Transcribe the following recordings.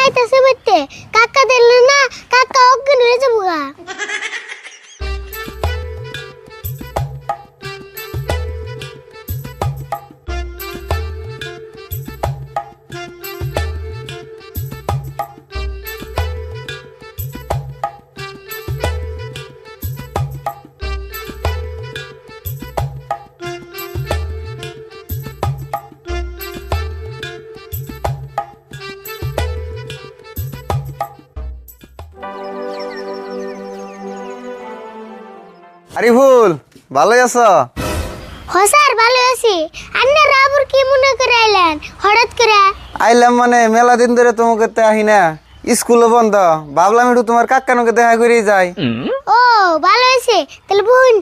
আইতাছে বইতে কাকা দিলে না কাকা অজ্ঞান হয়ে যাবো গা। আরিফুল ভালোই আছো? স্যার ভালো আছি। আপনারা আবার কি মনে করে আইলেন হঠাৎ করে? আইলাম মানে মেলা দিন ধরে তোমাকে তো আহি না, স্কুলও বন্ধ, ভাবলাম একটু তোমার কাকানুকে দেখা করেই যাই। ও ভালো আছে, তাহলে বোন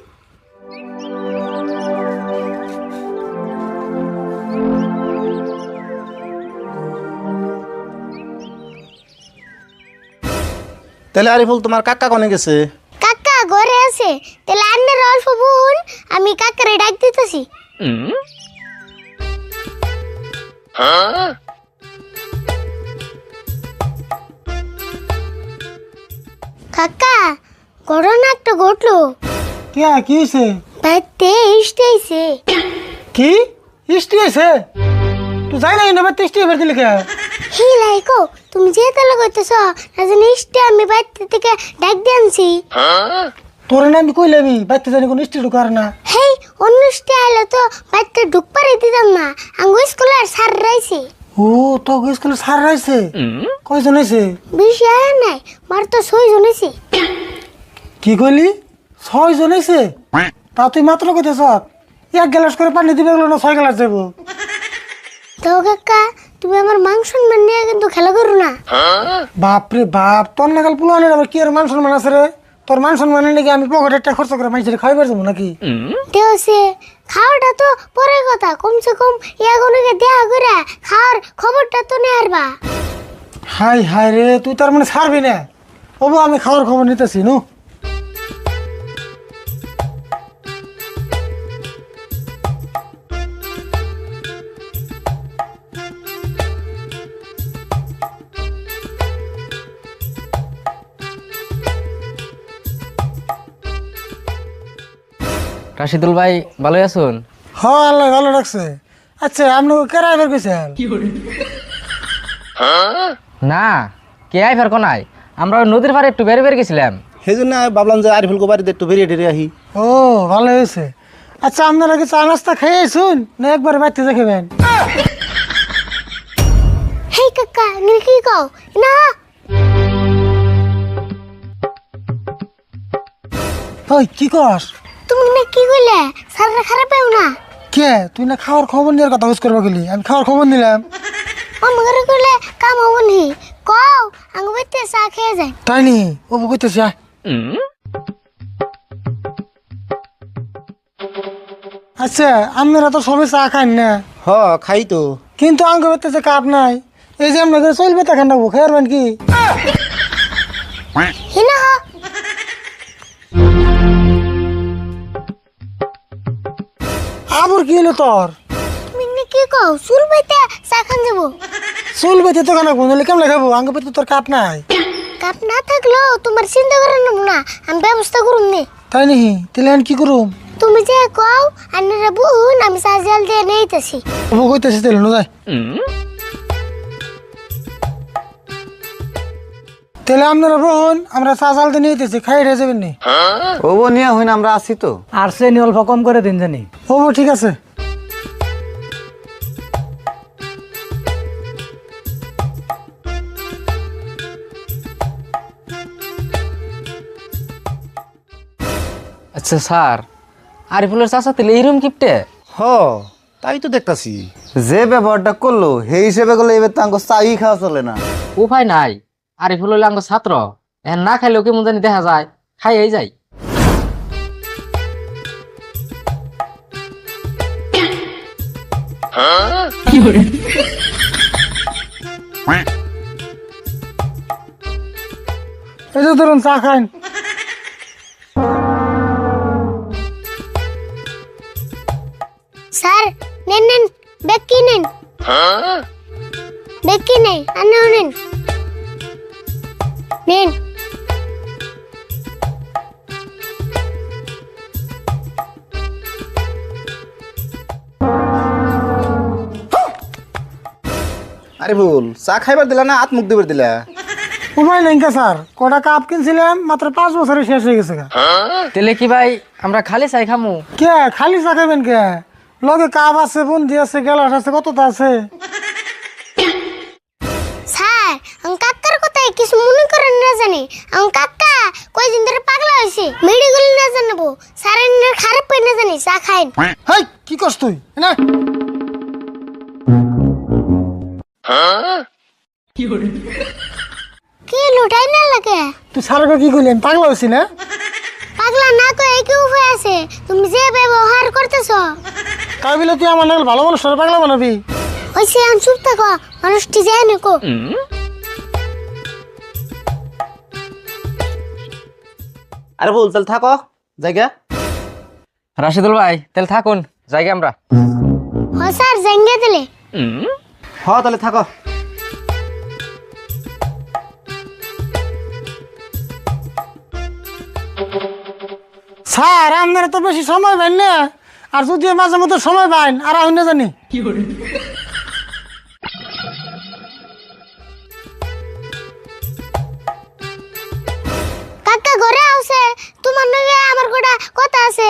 তাহলে আরিফুল তোমার কাকা কোনে গেছে? কাকা ঘরে আছে। তাহলে আপনারা অল্প বোন, আমি কাকারে ডাক দিতেছি। কাকা ঘটনা একটা ঘটলো। কি হয়েছে? বাড়িতে ইস্টেছে। কি ইষ্টি আছে? তুই যাই না বাড়িতে ইষ্টি বের দিলি কে? হে লাইকো, তুমি যে তালা কইতেছ না জানি ইস্টে আমি বাড়িতে থেকে ডাক দিয়ে আনছি। তোর না আমি কইলামি বাড়িতে জানি কোন ইষ্টি ঢুকার না। হেই অন্য ইস্টে আইলে তো বাড়িতে ঢুক পারে দিতাম না। আঙ্গু স্কুলের স্যার রাইছে। ও তো স্কুলে সার রাইছে? কয়জন হয়েছে? বেশি আয় নাই, মার তো 6 জন হয়েছে। কি কইলি? 6 জন হয়েছে? তা তুই মাত্র কইতেছ 1 গ্লাস করে পানি দিবে না 6 গ্লাস দেবো? তো কাকা তুমি আমার মান সম্মান নিয়ে কিন্তু খেলা করো না। বাপরে বাপ, তোর নাগাল পুলানের আবার কি আর মান সম্মান আছে রে? তোর মান সম্মানের নাকি আমি পকেটে একটা খরচ করে মানুষের খাইবার যাবো নাকি? দেওছে খাওয়াটা তো পরের কথা, কমসে কম ইয়াগুলোকে দেয়া করে খাওয়ার খবরটা তো নেয়ার বা। হাই হাই রে, তুই তার মানে ছাড়বি না? ওবো আমি খাওয়ার খবর নিতেছি নু। রাশিদুল ভাই ভালোই আছেন? হ আল্লাহ ভালো রাখছে। আচ্ছা আপনি কেরা এবার গেছেন? না কে আইফার কোনায়, আমরা ওই নদীর পাড়ে একটু বের বের গেছিলাম। সেই জন্য ভাবলাম যে আরিফুলকে বাড়িতে একটু বেরিয়ে টেরিয়ে আহি। ও ভালো হয়েছে। আচ্ছা আপনারা কি চা নাস্তা খেয়ে শুন না একবার বাড়িতে দেখবেন? হেই কাকা নীল কি কও না? ওই কি কস? তুমি না কি কইলে স্যাররা খারাপ পাও না? কে তুই না খাওয়ার খবর নেওয়ার কথা বুঝ করবা গেলি? আমি খাওয়ার খবর নিলাম। আমাকে কইলে কাম হবো নি? কও আঙ্গু বাইতে চা খেয়ে যায়। তাই নি? ও কইতেছি আয়। আচ্ছা আপনারা তো সবাই চা খান না, হ খাই তো। কিন্তু আঙ্গ বেতেছে কাপ নাই। এই যে আপনাদের চলবে তা খান নাবো খেয়ারবেন কি? হিনা হ আবার কি হলো তোর? তুমি না কি কও চুল বাইতে চা খান যাবো? চুল বেঁধে তো খানা কোন কেমন খাবো? আঙ্গ বেতে তোর কাপ নাই। কাপ না থাকলেও তোমার চিন্তা করে নেবো না, আমি ব্যবস্থা করুন নে। তাই নাকি? তাহলে আমি কি করুম? তুমি যে কও আন্নারা বোন, আমি চা জল দিয়ে নেইতেছি। ও কইতেছি তাহলে নো যায়। তাহলে আপনারা বোন আমরা চা জালতে নিয়েছি, খাই রে যাবেন নি? ওবো নিয়ে হই না, আমরা আছি তো। আর চেনি অল্প কম করে দিন জানি। ও ঠিক আছে। আচ্ছা স্যার, আরিফুলের চাচা তেলে এইরকম কিপটে? হ তাই তো দেখতাছি। যে ব্যবহারটা করলো সেই হিসেবে করলে এবার তো আঙ্গ চাই খাওয়া চলে না। উপায় নাই, আরিফুল হইলে আঙ্গ ছাত্র, এখন না খাইলেও কেমন জানি দেখা যায়, খাইয়াই যায়। এই যে ধরুন চা খান। স্যার নেন নেন ব্যাগ কি নেন? ব্যাগ কি নেই আন্না নেন। নিন। আরিফুল চা খাইবার দিলা না হাত মুখ দিবার দিলা? উপায় নেই কে স্যার, কটা কাপ কিনছিলাম মাত্র 5 বছরে শেষ হয়ে গেছে গা। তেলে কি ভাই আমরা খালি চাই খামু? কে খালি চা খাবেন কে? লগে কাপ আছে, বুন্দি আছে, গ্লাস আছে, কতটা আছে। স্যার আমার কাকার কথায় কিছু মনে করেন না জানি, আমার কাকা কয়দিন ধরে পাগলা হয়েছে, মেডিকেল না জানাবো স্যার, খারাপ পাই না জানি, চা খাইন। হেই কি করছ তুই না? কি লুটাই না লাগে? তুই স্যারকে কি কইলেন? পাগলা হইছি না? পাগলা না কয়ে কি উপায় আছে? তুমি যে ব্যবহার করতেছো। তাই বলে তুই আমার নাকি ভালো মানুষ পাগলা বানাবি? হয়েছে আমি চুপ থাকো, মানুষটি যায় নাকো। আরিফুল তাহলে থাকো জায়গা। রাশিদুল ভাই তাহলে থাকুন, জায়গা আমরা। হ স্যার জাঙ্গা দিলে। হ তাহলে থাকো। স্যার আপনারা তো বেশি সময় পাইন না, আর যদি মাঝে মধ্যে সময় পাইন আর আমি না জানি। কাকা ঘরে আছে, তোমার নগে আমার গোটা কথা আছে।